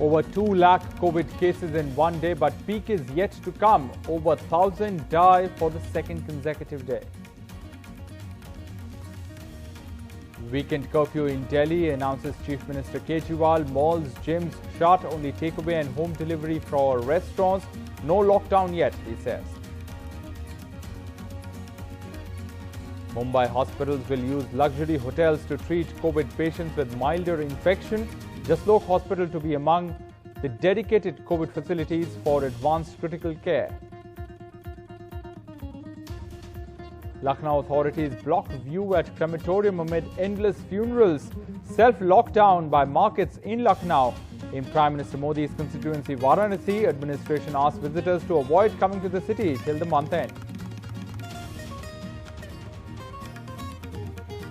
Over 2 lakh COVID cases in one day, but peak is yet to come. Over 1,000 die for the second consecutive day. Weekend curfew in Delhi, announces Chief Minister Kejriwal. Malls, gyms shut, only takeaway and home delivery for restaurants. No lockdown yet, he says. Mumbai hospitals will use luxury hotels to treat COVID patients with milder infection. Jaslok Hospital to be among the dedicated COVID facilities for advanced critical care. Lucknow authorities block view at crematorium amid endless funerals. Self-lockdown by markets in Lucknow. In Prime Minister Modi's constituency Varanasi, administration asked visitors to avoid coming to the city till the month end.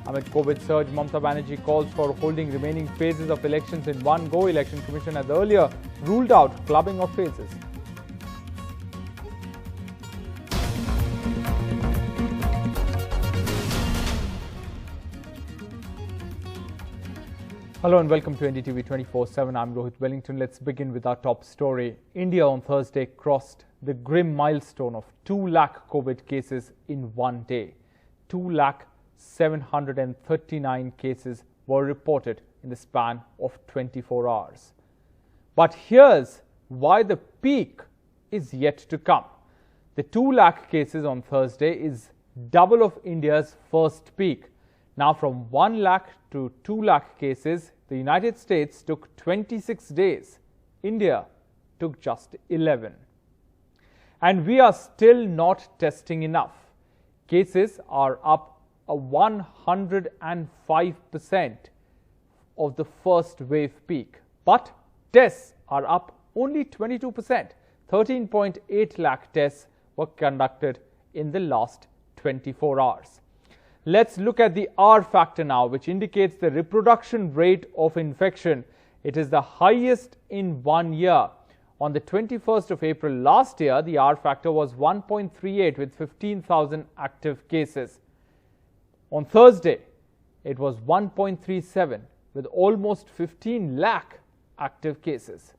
Amid COVID surge, Mamata Banerjee calls for holding remaining phases of elections in one go. Election Commission has earlier ruled out clubbing of phases. Hello and welcome to NDTV 24/7. I'm Rohit Wellington. Let's begin with our top story. India on Thursday crossed the grim milestone of 2 lakh COVID cases in one day. 2,739 cases were reported in the span of 24 hours. But here's why the peak is yet to come. The 2 lakh cases on Thursday is double of India's first peak. Now from 1 lakh to 2 lakh cases, the United States took 26 days. India took just 11. And we are still not testing enough. Cases are up 105% of the first wave peak. But tests are up only 22%. 13.8 lakh tests were conducted in the last 24 hours. Let's look at the R factor now, which indicates the reproduction rate of infection. It is the highest in 1 year. On the 21st of April last year, the R factor was 1.38 with 15,000 active cases. On Thursday, it was 1.37 with almost 15 lakh active cases.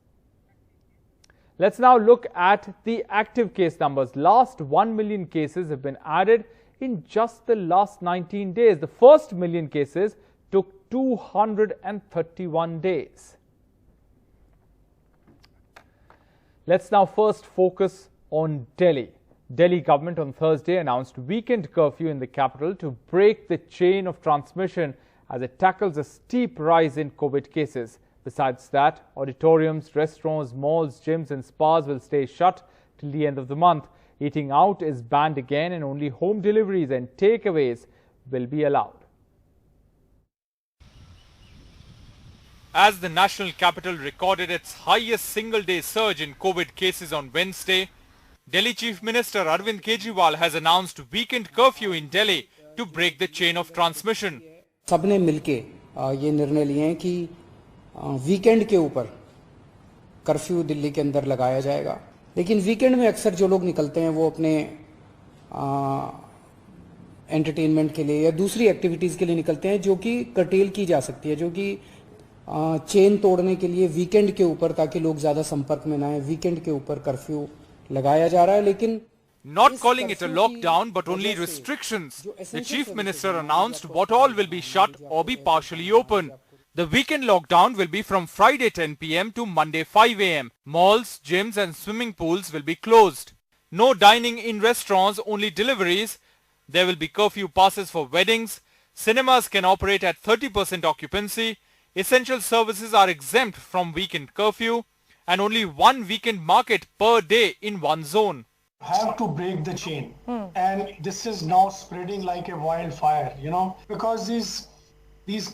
Let's now look at the active case numbers. Last 1 million cases have been added in just the last 19 days. The first million cases took 231 days. Let's now first focus on Delhi. Delhi government on Thursday announced weekend curfew in the capital to break the chain of transmission as it tackles a steep rise in COVID cases. Besides that, auditoriums, restaurants, malls, gyms and spas will stay shut till the end of the month. Eating out is banned again and only home deliveries and takeaways will be allowed. As the national capital recorded its highest single-day surge in COVID cases on Wednesday, Delhi Chief Minister Arvind Kejriwal has announced weekend curfew in Delhi to break the chain of transmission. सबने मिलके ये निर्णय लिए हैं कि weekend के ऊपर curfew Delhi के अंदर लगाया जाएगा। लेकिन वीकेंड में अक्सर जो लोग निकलते हैं वो अपने एंटरटेनमेंट के लिए या दूसरी एक्टिविटीज़ के लिए निकलते हैं जो कि कर्टेल की जा सकती है, जो कि चेन तोड़ने के लिए वीकेंड के ऊपर, ताकि लोग ज़्यादा संपर्क में ना आए, वीकेंड के ऊपर कर्फ्यू लगाया जा रहा है। लेकिन Not calling it a lockdown but only restrictions, the Chief Minister announced what all will be shut or be partially open. The weekend lockdown will be from Friday 10 p.m. to Monday 5 a.m. Malls, gyms and swimming pools will be closed. No dining in restaurants, only deliveries. There will be curfew passes for weddings. Cinemas can operate at 30% occupancy. Essential services are exempt from weekend curfew. And only one weekend market per day in one zone. Have to break the chain. And this is now spreading like a wildfire, because these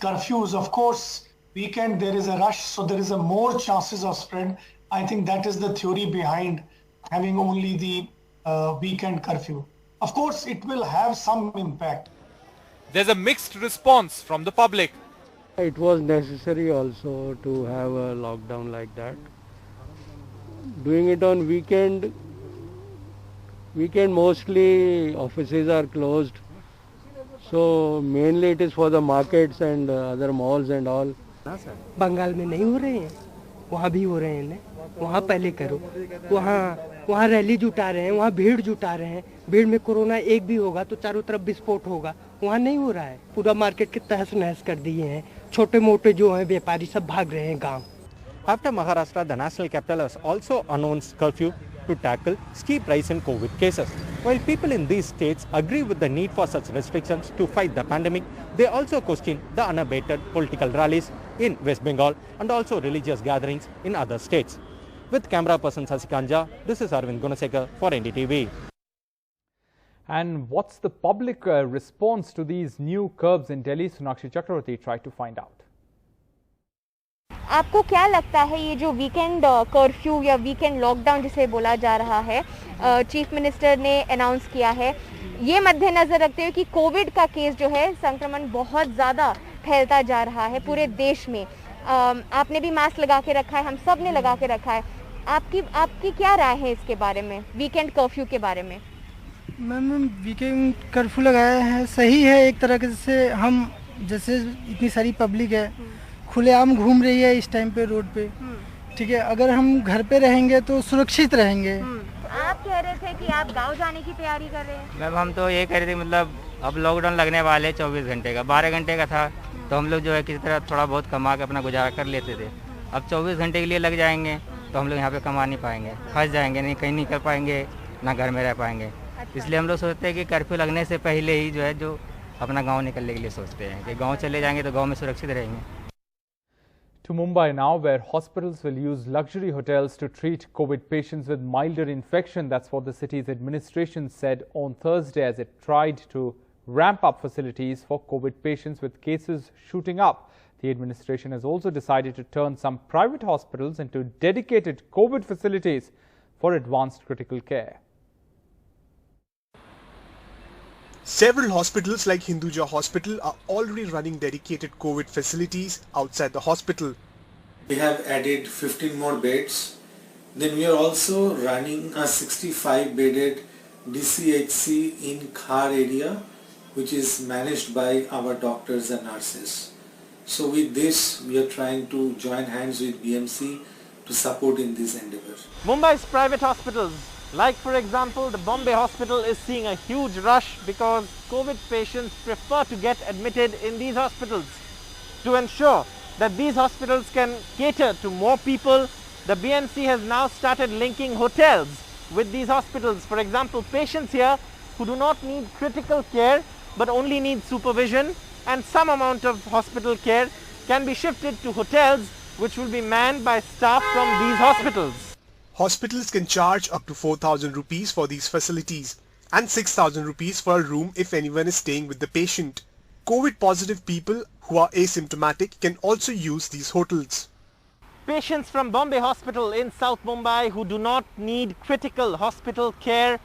curfews, of course, weekend there is a rush, so there is a more chances of spread. I think that is the theory behind having only the weekend curfew. Of course, it will have some impact. There's a mixed response from the public. It was necessary also to have a lockdown like that. Doing it on weekend mostly offices are closed, so mainly it is for the markets and other malls and all. Bengal में नहीं हो रहे हैं, वहाँ भी हो रहे हैं इन्हें, वहाँ पहले करो। वहाँ रैली जुटा रहे हैं, वहाँ भीड़ जुटा रहे हैं। भीड़ में कोरोना एक भी होगा तो चारों तरफ विस्फोट होगा, वहाँ नहीं हो रहा है। पूरा मार्केट के तहस नहस कर दिए हैं, छोटे मोटे जो हैं व्यापारी सब भाग रहे हैं गाँव। After Maharashtra, the national capital has also announced curfew to tackle steep rise in COVID cases. While people in these states agree with the need for such restrictions to fight the pandemic, they also question the unabated political rallies in West Bengal and also religious gatherings in other states. With camera person Sasikanja, this is Arvind Gunasekar for NDTV. And what's the public response to these new curbs in Delhi? Sonakshi Chakravarti tried to find out. आपको क्या लगता है ये जो weekend curfew या weekend lockdown जिसे बोला जा रहा है, चीफ मिनिस्टर ने अनाउंस किया है, ये मद्देनजर रखते हुए कि कोविड का केस जो है संक्रमण बहुत ज़्यादा फैलता जा रहा है पूरे देश में। आपने भी मास्क लगा के रखा है, हम सब ने लगा के रखा है। आपकी क्या राय है इसके बारे में, वीकेंड कर्फ्यू के बारे में? मैम, वीकेंड कर्फ्यू लगाया है, सही है एक तरह से। हम जैसे इतनी सारी पब्लिक है खुलेआम घूम रही है इस टाइम पे रोड पे, ठीक है, अगर हम घर पे रहेंगे तो सुरक्षित रहेंगे। आप कह रहे थे कि आप गांव जाने की तैयारी कर रहे हैं। मैम हम तो ये कह रहे थे, मतलब अब लॉकडाउन लगने वाले 24 घंटे का, 12 घंटे का था तो हम लोग जो है किसी तरह थोड़ा बहुत कमा के अपना गुजारा कर लेते थे। अब 24 घंटे के लिए लग जाएंगे तो हम लोग यहाँ पे कमा नहीं पाएंगे, फंस जाएंगे, नहीं कहीं नहीं कर पाएंगे, ना घर में रह पाएंगे। इसलिए हम लोग सोचते हैं कि कर्फ्यू लगने से पहले ही जो है जो अपना गाँव निकलने के लिए सोचते हैं कि गाँव चले जाएंगे तो गाँव में सुरक्षित रहेंगे। To Mumbai now, where hospitals will use luxury hotels to treat COVID patients with milder infection. That's what the city's administration said on Thursday as it tried to ramp up facilities for COVID patients with cases shooting up. The administration has also decided to turn some private hospitals into dedicated COVID facilities for advanced critical care. Several hospitals like Hinduja Hospital are already running dedicated COVID facilities outside the hospital. We have added 15 more beds. Then we are also running a 65-bedded DCHC in Khar area, which is managed by our doctors and nurses. So with this, we are trying to join hands with BMC to support in this endeavor. Mumbai's private hospitals, like for example the Bombay Hospital, is seeing a huge rush because COVID patients prefer to get admitted in these hospitals. To ensure that these hospitals can cater to more people, the BMC has now started linking hotels with these hospitals. For example, patients here who do not need critical care but only need supervision and some amount of hospital care can be shifted to hotels which will be manned by staff from these hospitals. Hospitals can charge up to 4,000 rupees for these facilities and 6,000 rupees for a room if anyone is staying with the patient. COVID positive people who are asymptomatic can also use these hotels. Patients from Bombay Hospital in South Mumbai who do not need critical hospital care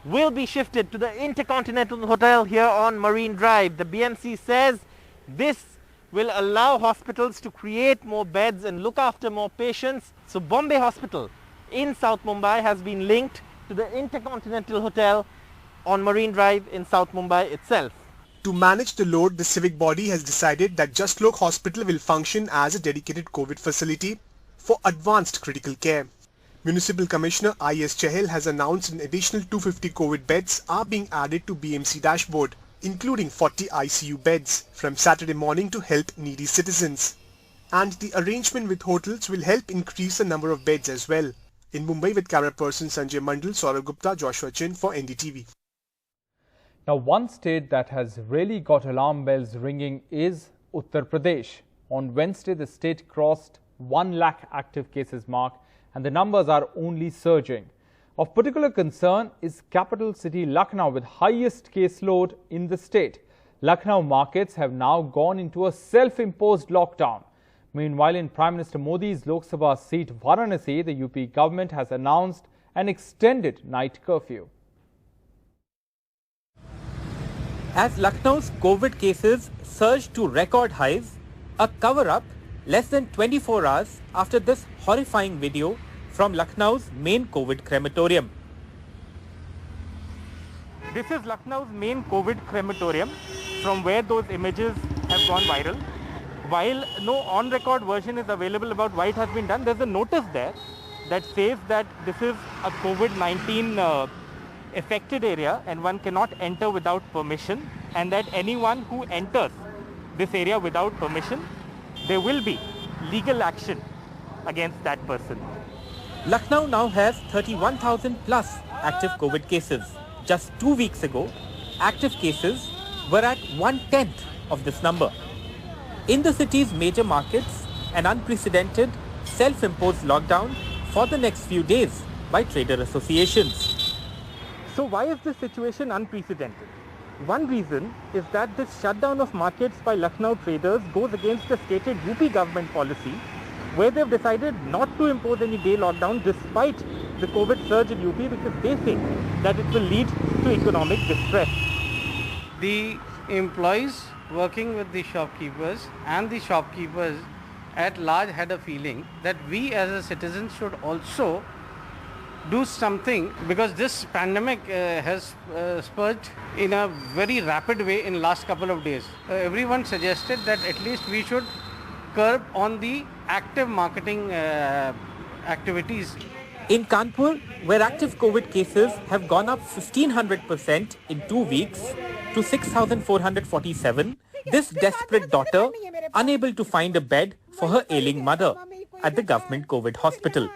will be shifted to the Intercontinental Hotel here on Marine Drive. The BMC says this will allow hospitals to create more beds and look after more patients. So Bombay Hospital in South Mumbai has been linked to the Intercontinental Hotel on Marine Drive in South Mumbai itself. To manage the load, the civic body has decided that Jaslok Hospital will function as a dedicated COVID facility for advanced critical care. Municipal Commissioner I.S. Chahal has announced an additional 250 COVID beds are being added to BMC dashboard, including 40 ICU beds from Saturday morning to help needy citizens. And the arrangement with hotels will help increase the number of beds as well. In Mumbai with camera person Sanjay Mandal, Saurabh Gupta, Joshua Chin for NDTV. Now, one state that has really got alarm bells ringing is Uttar Pradesh. On Wednesday, the state crossed 1 lakh active cases mark and the numbers are only surging. Of particular concern is capital city Lucknow with highest caseload in the state. Lucknow markets have now gone into a self-imposed lockdown. Meanwhile, in Prime Minister Modi's Lok Sabha seat Varanasi, the UP government has announced an extended night curfew. As Lucknow's COVID cases surged to record highs, a cover-up less than 24 hours after this horrifying video from Lucknow's main COVID crematorium. This is Lucknow's main COVID crematorium from where those images have gone viral. while no on-record version is available about why it has been done, there's a notice there that says that this is a COVID-19 affected area and one cannot enter without permission, and that anyone who enters this area without permission, there will be legal action against that person. Lucknow now has 31,000 plus active COVID cases. Just 2 weeks ago, active cases were at 1/10 of this number. In the city's major markets, an unprecedented self-imposed lockdown for the next few days by trader associations. So why is this situation unprecedented? One reason is that this shutdown of markets by Lucknow traders goes against the stated UP government policy, where they've decided not to impose any day lockdown despite the COVID surge in UP, because they think that it will lead to economic distress. The employees working with the shopkeepers and the shopkeepers at large had a feeling that we as a citizen should also do something, because this pandemic has spurred in a very rapid way in last couple of days. Everyone suggested that at least we should curb on the active marketing activities. In Kanpur, where active COVID cases have gone up 1,500% in 2 weeks to 6,447, this desperate daughter unable to find a bed for her ailing mother at the government COVID hospital.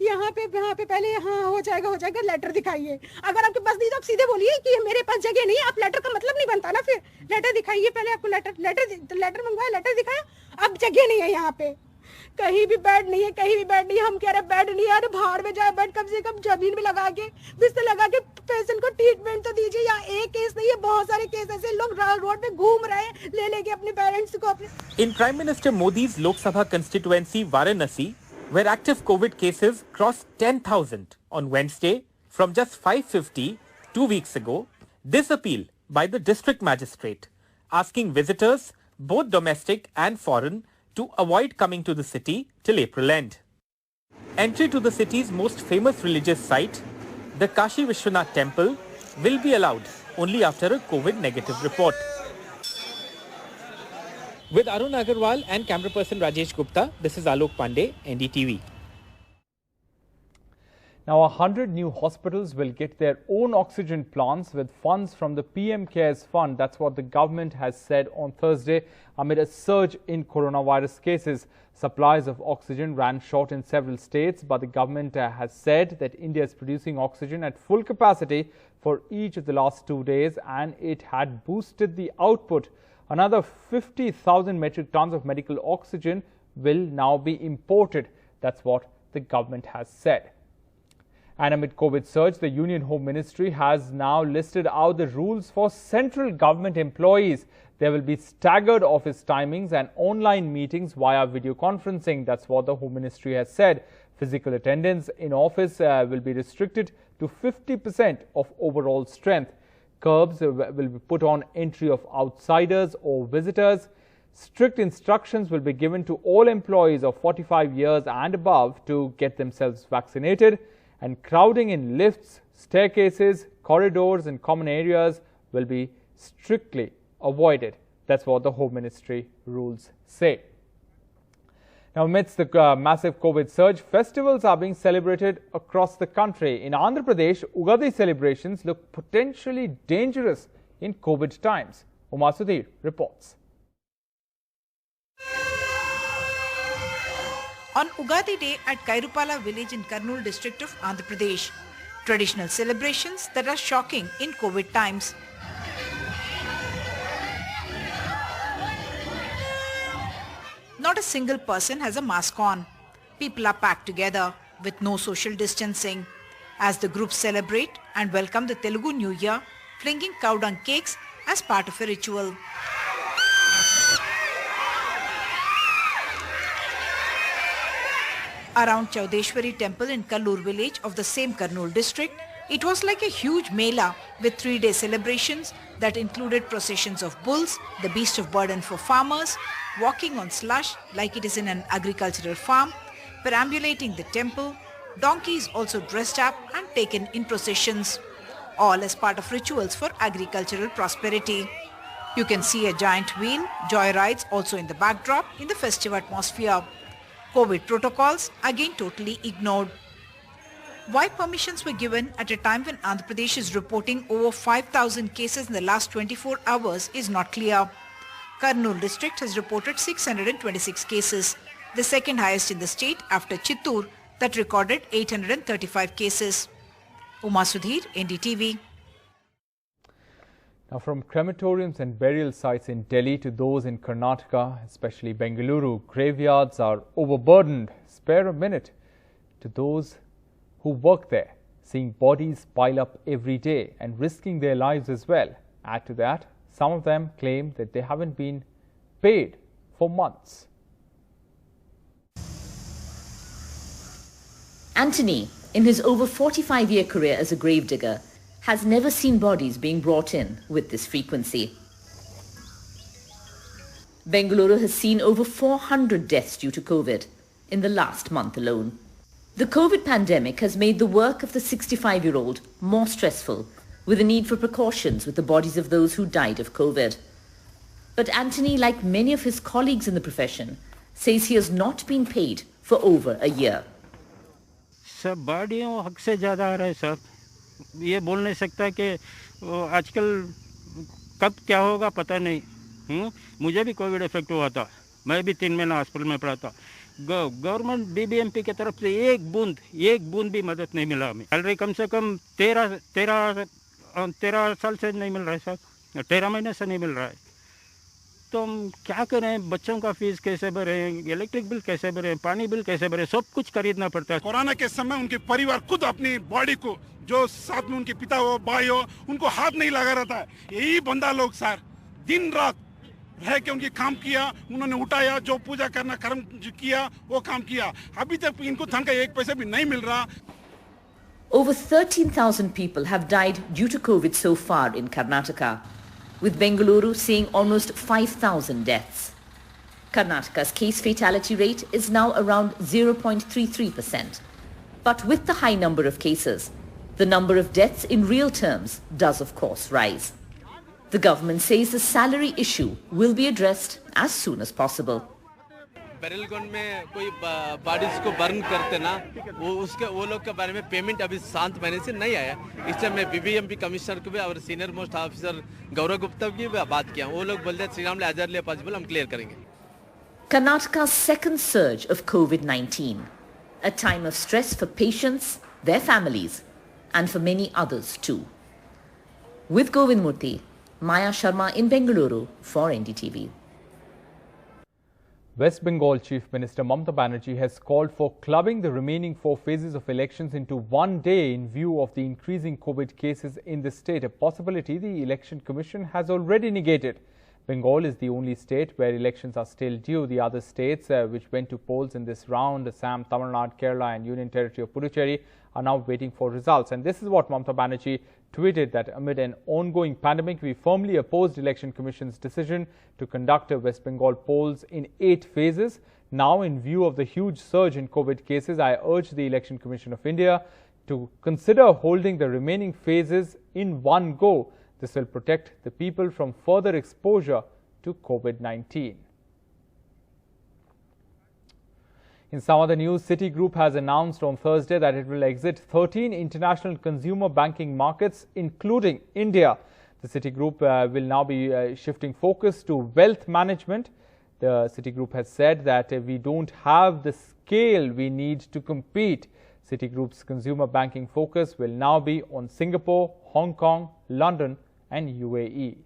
यहाँ पे पहले हाँ हो जाएगा letter दिखाइए. अगर आपके पास नहीं तो आप सीधे बोलिए कि मेरे पास जगह नहीं है. आप लेटर का मतलब नहीं बनता ना, फिर लेटर दिखाइए. पहले आपको लेटर मंगवाया, लेटर दिखाया, अब जगह नहीं है यहाँ पे. कहीं भी बेड नहीं है, कहीं भी बेड नहीं है. हम कह रहे बेड नहीं है, अरे भाड़ में जाए बेड, कम से कम जमीन में लगा के बिस्तर लगा के पेशेंट को ट्रीटमेंट तो दीजिए. यहाँ एक केस नहीं है, बहुत सारे केस ऐसे लोग रोड पे घूम रहे हैं ले लेके अपने पेरेंट्स को. In Prime Minister Modi's Lok Sabha constituency Varanasi, where active COVID cases crossed 10,000 on Wednesday from just 550 2 weeks ago, this appeal by the district magistrate asking visitors, both domestic and foreign, to avoid coming to the city till April end. Entry to the city's most famous religious site, the Kashi Vishwanath temple, will be allowed only after a COVID negative report. With Arun Agarwal and camera person Rajesh Gupta, this is Alok Pandey, NDTV. Now, 100 new hospitals will get their own oxygen plants with funds from the PM CARES Fund. That's what the government has said on Thursday amid a surge in coronavirus cases. Supplies of oxygen ran short in several states, but the government has said that India is producing oxygen at full capacity for each of the last 2 days, and it had boosted the output. Another 50,000 metric tons of medical oxygen will now be imported. That's what the government has said. And amid COVID surge, the Union Home Ministry has now listed out the rules for central government employees. There will be staggered office timings and online meetings via video conferencing. That's what the Home Ministry has said. Physical attendance in office will be restricted to 50% of overall strength. Curbs will be put on entry of outsiders or visitors. Strict instructions will be given to all employees of 45 years and above to get themselves vaccinated. And crowding in lifts, staircases, corridors and common areas will be strictly avoided. That's what the Home Ministry rules say. Now, amidst the massive COVID surge, festivals are being celebrated across the country. In Andhra Pradesh, Ugadi celebrations look potentially dangerous in COVID times. Umar Sudhir reports. On Ugadi Day at Kairupala village in Kurnool district of Andhra Pradesh, traditional celebrations that are shocking in COVID times. Not a single person has a mask on. People are packed together with no social distancing as the groups celebrate and welcome the Telugu New Year, flinging cow dung cakes as part of a ritual. Around Chaudeshwari temple in Kallur village of the same Kurnool district, it was like a huge mela with 3-day celebrations that included processions of bulls, the beast of burden for farmers, walking on slush like it is in an agricultural farm, perambulating the temple, donkeys also dressed up and taken in processions, all as part of rituals for agricultural prosperity. You can see a giant wheel, joyrides also in the backdrop in the festive atmosphere. COVID protocols again totally ignored. Why permissions were given at a time when Andhra Pradesh is reporting over 5,000 cases in the last 24 hours is not clear. Kurnool district has reported 626 cases, the second highest in the state after Chittoor that recorded 835 cases. Uma Sudhir, NDTV. Now, from crematoriums and burial sites in Delhi to those in Karnataka, especially Bengaluru, graveyards are overburdened. Spare a minute to those who work there, seeing bodies pile up every day and risking their lives as well. Add to that, some of them claim that they haven't been paid for months. Anthony, in his over 45-year career as a gravedigger, has never seen bodies being brought in with this frequency. Bengaluru has seen over 400 deaths due to COVID in the last month alone. The COVID pandemic has made the work of the 65-year-old more stressful, with a need for precautions with the bodies of those who died of COVID. But Anthony, like many of his colleagues in the profession, says he has not been paid for over a year. सब बॉडियों हक से ज़्यादा आ रहा है सब, ये बोल नहीं सकता कि आजकल कब क्या होगा पता नहीं। मुझे भी कोविड इफेक्ट हुआ था, मैं भी 3 महीना हॉस्पिटल में पड़ा था। गवर्नमेंट बीबीएमपी की तरफ से एक बूंद भी मदद नहीं मिला हमें। सैलरी कम से कम 13 साल से नहीं मिल रहा है साहब, 13 महीने से नहीं मिल रहा है। तो हम क्या करें, बच्चों का फीस कैसे भरें, इलेक्ट्रिक बिल कैसे भरें, पानी बिल कैसे भरें, सब कुछ खरीदना पड़ता है। कोरोना के समय उनके परिवार खुद अपनी बॉडी को, जो साथ में उनके पिता हो भाई हो, उनको हाथ नहीं लगा रहा था। यही बंदा लोग सर दिन रात रह के उनकी काम किया, उन्होंने उठाया, जो पूजा करना कर्म किया वो काम किया। अभी तक इनको धन का 1 पैसा भी नहीं मिल रहा। Over 13,000 people have died due to COVID so far in Karnataka, with Bengaluru seeing almost 5,000 deaths. Karnataka's case fatality rate is now around 0.33%. But with the high number of cases, the number of deaths in real terms does of course rise. The government says the salary issue will be addressed as soon as possible. Barrel ground में कोई bodies को burn करते ना, वो लोग के बारे में पेमेंट अभी 7 महीने से नहीं आया। इससे मैं बीबीएमपी कमिश्नर को भी और सीनियर मोस्ट ऑफिसर गौरव गुप्ता की भी बात किया। वो लोग बोलते हैं श्री राम ले पॉसिबल हम क्लियर करेंगे। Karnataka's second surge of COVID-19, a time of stress for patients, their families, and for many others too. With Govind Murthy, Maya Sharma in Bengaluru for NDTV. West Bengal Chief Minister Mamata Banerjee has called for clubbing the remaining 4 phases of elections into one day in view of the increasing COVID cases in the state, a possibility the Election Commission has already negated. Bengal is the only state where elections are still due. The other states which went to polls in this round, Assam, Tamil Nadu, Kerala and Union Territory of Puducherry, are now waiting for results. And this is what Mamata Banerjee tweeted, that amid an ongoing pandemic, we firmly opposed Election Commission's decision to conduct West Bengal polls in 8 phases. Now, in view of the huge surge in COVID cases, I urge the Election Commission of India to consider holding the remaining phases in one go. This will protect the people from further exposure to COVID-19. In some other news, Citigroup has announced on Thursday that it will exit 13 international consumer banking markets, including India. The Citigroup will now be shifting focus to wealth management. The Citigroup has said that we don't have the scale we need to compete. Citigroup's consumer banking focus will now be on Singapore, Hong Kong, London and UAE.